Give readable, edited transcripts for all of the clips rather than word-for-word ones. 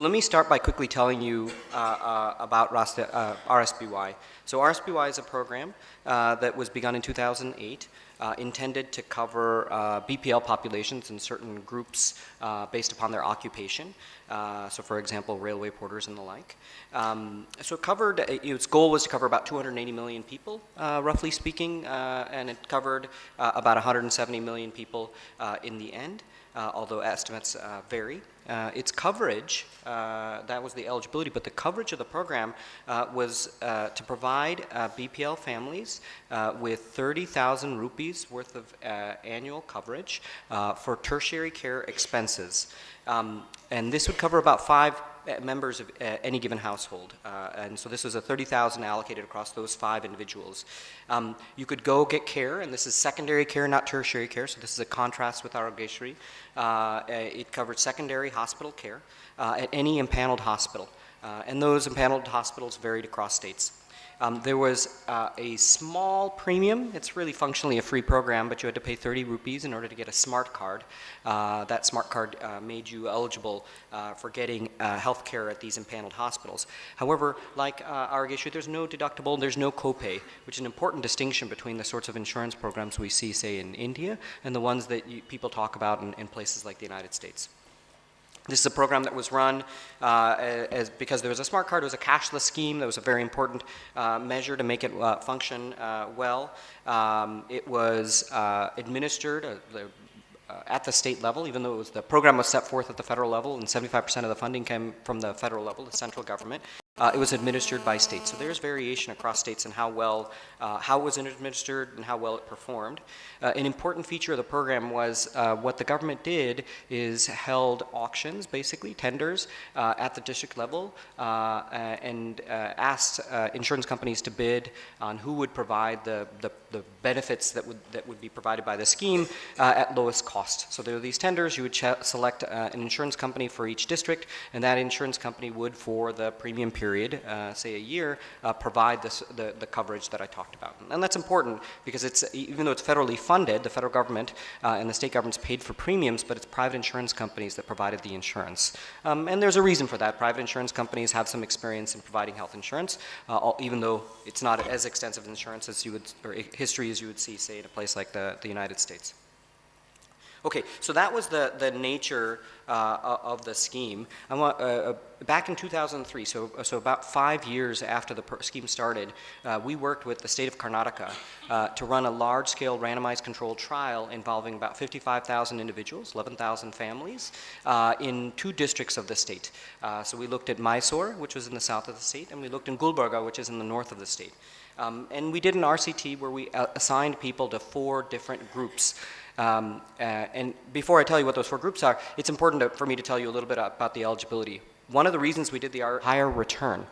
Let me start by quickly telling you about RSBY. So RSBY is a program that was begun in 2008, intended to cover BPL populations in certain groups based upon their occupation. So for example, railway porters and the like. So it covered, its goal was to cover about 280 million people, roughly speaking, and it covered about 170 million people in the end, although estimates vary. Its coverage, that was the eligibility, but the coverage of the program was to provide BPL families with 30,000 rupees worth of annual coverage for tertiary care expenses. And this would cover about 5 members of any given household. And so this was a 30,000 allocated across those 5 individuals. You could go get care, and this is secondary care, not tertiary care, so this is a contrast with Arogeshwari. It covered secondary hospital care at any impaneled hospital. And those impaneled hospitals varied across states. There was a small premium. It's really functionally a free program, but you had to pay 30 rupees in order to get a smart card. That smart card made you eligible for getting health care at these impaneled hospitals. However, like Arogeshwari, there's no deductible, there's no copay, which is an important distinction between the sorts of insurance programs we see, say, in India and the ones that people talk about in places like the United States. This is a program that was run because there was a smart card. It was a cashless scheme. That was a very important measure to make it function well. It was administered at the state level, even though the program was set forth at the federal level, and 75% of the funding came from the federal level, the central government. It was administered by states. So there's variation across states in how it was administered and how well it performed. An important feature of the program was what the government did is held auctions, basically tenders, at the district level and asked insurance companies to bid on who would provide the benefits that would be provided by the scheme at lowest cost. So there were these tenders. You would select an insurance company for each district, and that insurance company would, for the premium period, say a year, provide the coverage that I talked about. And that's important because even though it's federally funded, the federal government and the state governments paid for premiums, but it's private insurance companies that provided the insurance. And there's a reason for that. Private insurance companies have some experience in providing health insurance, even though it's not as extensive insurance as you would, or history as you would see, say, in a place like the United States. Okay, so that was the nature of the scheme. Back in 2003, so about 5 years after the scheme started, we worked with the state of Karnataka to run a large-scale randomized controlled trial involving about 55,000 individuals, 11,000 families, in 2 districts of the state. So we looked at Mysore, which was in the south of the state, and we looked in Gulbarga, which is in the north of the state. And we did an RCT where we assigned people to 4 different groups. And before I tell you what those 4 groups are, it's important for me to tell you a little bit about the eligibility. One of the reasons we did the higher return.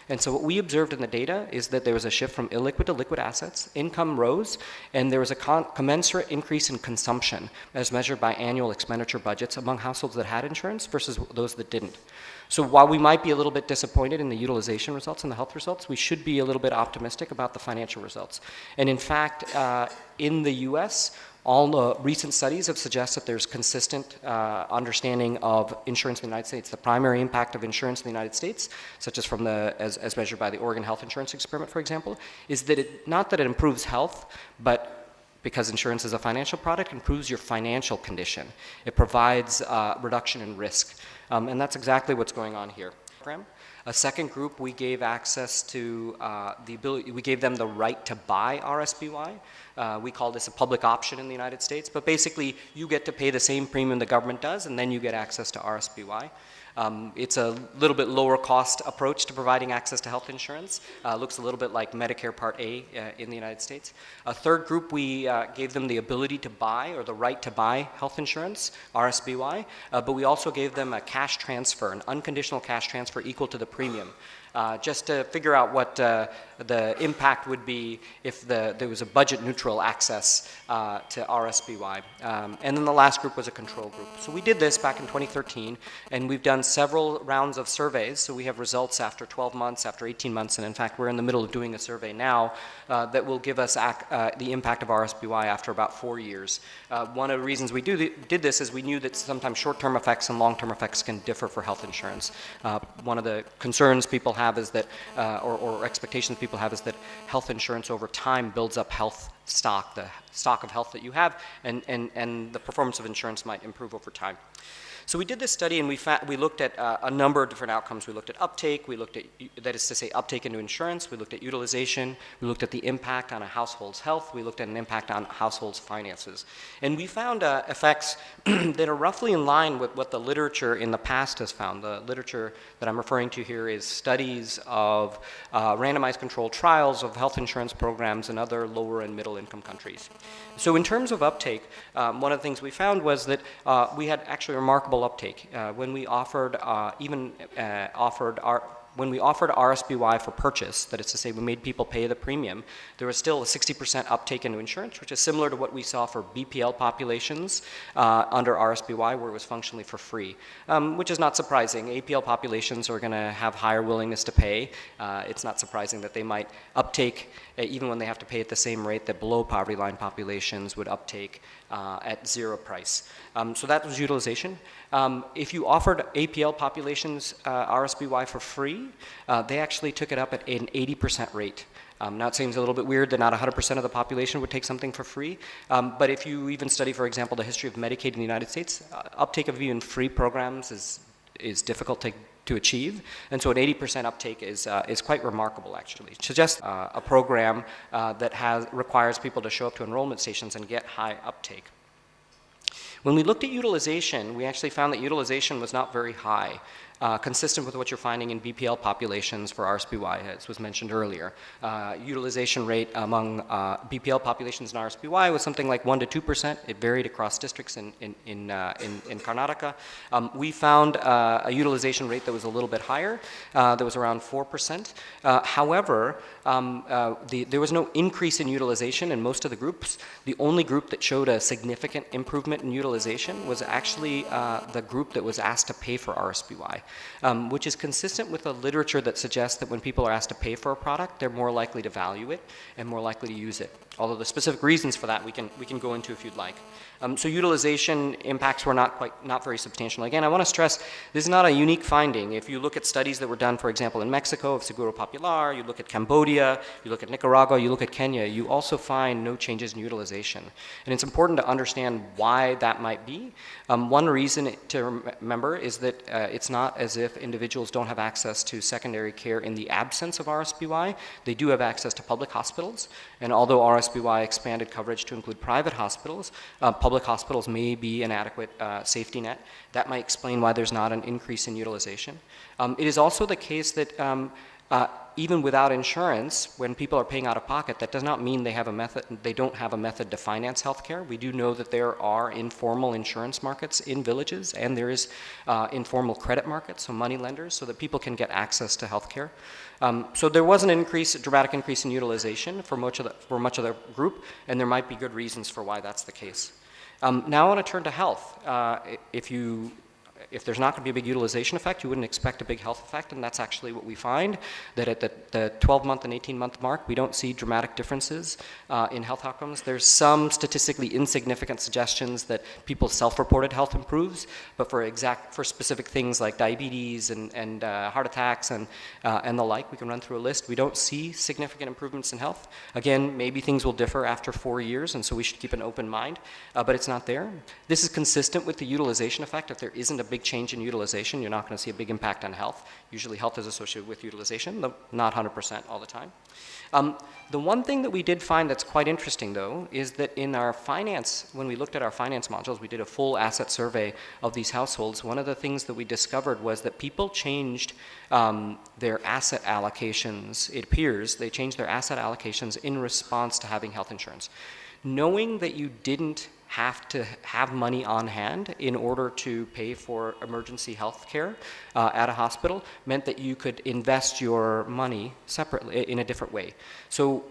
And so what we observed in the data is that there was a shift from illiquid to liquid assets, income rose, and there was a commensurate increase in consumption as measured by annual expenditure budgets among households that had insurance versus those that didn't. So while we might be a little bit disappointed in the utilization results and the health results, we should be a little bit optimistic about the financial results. And in fact, in the US, all the recent studies have suggested there's consistent understanding of insurance in the United States. The primary impact of insurance in the United States, such as from as measured by the Oregon Health Insurance Experiment, for example, is that not that it improves health, but because insurance is a financial product, improves your financial condition. It provides reduction in risk. And that's exactly what's going on here. A second group, we gave access to we gave them the right to buy RSBY. We call this a public option in the United States, but basically you get to pay the same premium the government does, and then you get access to RSBY. It's a little bit lower cost approach to providing access to health insurance. Looks a little bit like Medicare Part A in the United States. A third group, we gave them the ability to buy or the right to buy health insurance, RSBY, but we also gave them a cash transfer, an unconditional cash transfer equal to the premium. just to figure out what the impact would be if there was a budget-neutral access to RSBY. And then the last group was a control group. So we did this back in 2013, and we've done several rounds of surveys. So we have results after 12 months, after 18 months, and in fact, we're in the middle of doing a survey now that will give us the impact of RSBY after about 4 years. One of the reasons we did this is we knew that sometimes short-term effects and long-term effects can differ for health insurance. One of the concerns people have is that, or expectations people have is that health insurance over time builds up health stock, the stock of health that you have, and the performance of insurance might improve over time. So we did this study, and we looked at a number of different outcomes. We looked at uptake, we looked at, that is to say, uptake into insurance, we looked at utilization, we looked at the impact on a household's health, we looked at an impact on households' finances. And we found effects that are roughly in line with what the literature in the past has found. The literature that I'm referring to here is studies of randomized controlled trials of health insurance programs in other lower and middle income countries. So in terms of uptake, one of the things we found was that we had actually remarkable uptake. When we offered when we offered RSBY for purchase, that is to say we made people pay the premium, there was still a 60% uptake into insurance, which is similar to what we saw for BPL populations under RSBY, where it was functionally for free, which is not surprising. APL populations are going to have higher willingness to pay. It's not surprising that they might uptake even when they have to pay at the same rate that below poverty line populations would uptake at zero price. So that was utilization. If you offered APL populations RSBY for free, they actually took it up at an 80% rate. Now it seems a little bit weird that not 100% of the population would take something for free, but if you even study, for example, the history of Medicaid in the United States, uptake of even free programs is difficult to achieve, and so an 80% uptake is quite remarkable, actually. It suggests a program that requires people to show up to enrollment stations and get high uptake. When we looked at utilization, we actually found that utilization was not very high, consistent with what you're finding in BPL populations for RSBY, as was mentioned earlier. Utilization rate among BPL populations in RSBY was something like 1 to 2%. It varied across districts in Karnataka. We found a utilization rate that was a little bit higher, that was around 4%. However, there was no increase in utilization in most of the groups. The only group that showed a significant improvement in utilization was actually the group that was asked to pay for RSBY. Which is consistent with the literature that suggests that when people are asked to pay for a product, they're more likely to value it and more likely to use it. Although the specific reasons for that we can go into if you'd like. So utilization impacts were not very substantial. Again, I want to stress this is not a unique finding. If you look at studies that were done, for example, in Mexico of Seguro Popular, you look at Cambodia, you look at Nicaragua, you look at Kenya, you also find no changes in utilization. And it's important to understand why that might be. One reason to remember is that it's not as if individuals don't have access to secondary care in the absence of RSBY. They do have access to public hospitals, and although RSBY expanded coverage to include private hospitals, public hospitals may be an adequate safety net. That might explain why there's not an increase in utilization. It is also the case that even without insurance, when people are paying out of pocket, that does not mean they don't have a method to finance healthcare. We do know that there are informal insurance markets in villages, and there is informal credit markets, so money lenders, so that people can get access to healthcare. So there was a dramatic increase in utilization for much of the group, and there might be good reasons for why that's the case. Now I want to turn to health. If there's not going to be a big utilization effect, you wouldn't expect a big health effect, and that's actually what we find, that at the 12-month and 18-month mark, we don't see dramatic differences in health outcomes. There's some statistically insignificant suggestions that people's self-reported health improves, but for specific things like diabetes and heart attacks and the like, we can run through a list. We don't see significant improvements in health. Again, maybe things will differ after 4 years, and so we should keep an open mind, but it's not there. This is consistent with the utilization effect. If there isn't a big change in utilization, you're not going to see a big impact on health. Usually health is associated with utilization, though not 100% all the time. The one thing that we did find that's quite interesting, though, is that in our finance, when we looked at our finance modules, we did a full asset survey of these households. One of the things that we discovered was that people changed their asset allocations. It appears they changed their asset allocations in response to having health insurance. Knowing that you didn't have to have money on hand in order to pay for emergency health care at a hospital meant that you could invest your money separately in a different way. So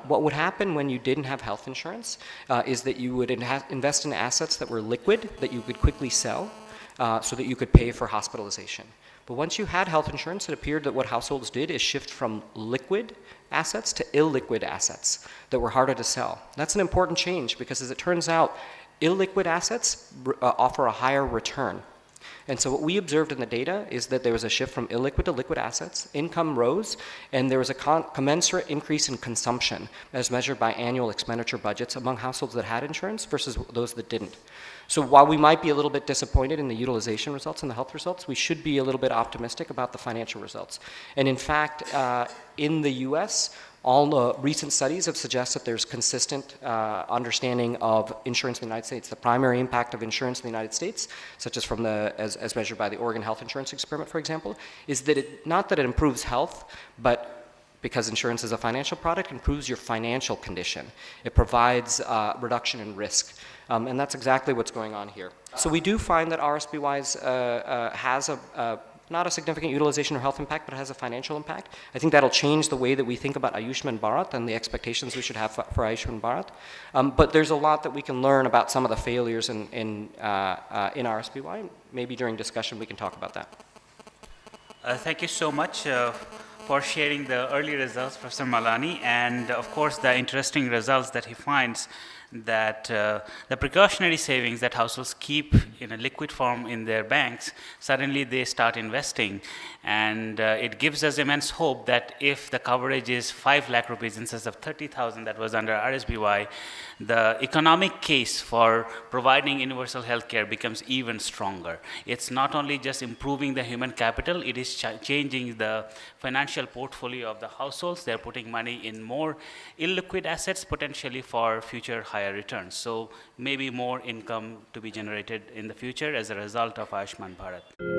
what would happen when you didn't have health insurance is that you would invest in assets that were liquid, that you could quickly sell, so that you could pay for hospitalization. But once you had health insurance, it appeared that what households did is shift from liquid assets to illiquid assets that were harder to sell. That's an important change because, as it turns out, illiquid assets offer a higher return. And so what we observed in the data is that there was a shift from illiquid to liquid assets, income rose, and there was a commensurate increase in consumption as measured by annual expenditure budgets among households that had insurance versus those that didn't. So while we might be a little bit disappointed in the utilization results and the health results, we should be a little bit optimistic about the financial results. And in fact, in the US, all the recent studies have suggested there's consistent understanding of insurance in the United States. The primary impact of insurance in the United States, such as from as measured by the Oregon Health Insurance Experiment, for example, is that not that it improves health, but because insurance is a financial product, improves your financial condition. It provides reduction in risk. And that's exactly what's going on here. So we do find that RSBY's has not a significant utilization or health impact, but it has a financial impact. I think that'll change the way that we think about Ayushman Bharat and the expectations we should have for Ayushman Bharat. But there's a lot that we can learn about some of the failures in RSBY. Maybe during discussion we can talk about that. Thank you so much for sharing the early results, Professor Malani, and of course the interesting results that he finds that the precautionary savings that households keep in a liquid form in their banks, suddenly they start investing. And it gives us immense hope that if the coverage is 5 lakh rupees instead of 30,000 that was under RSBY, the economic case for providing universal health care becomes even stronger. It's not only just improving the human capital, it is changing the financial portfolio of the households. They're putting money in more illiquid assets, potentially for future higher returns. So maybe more income to be generated in the future as a result of Ayushman Bharat.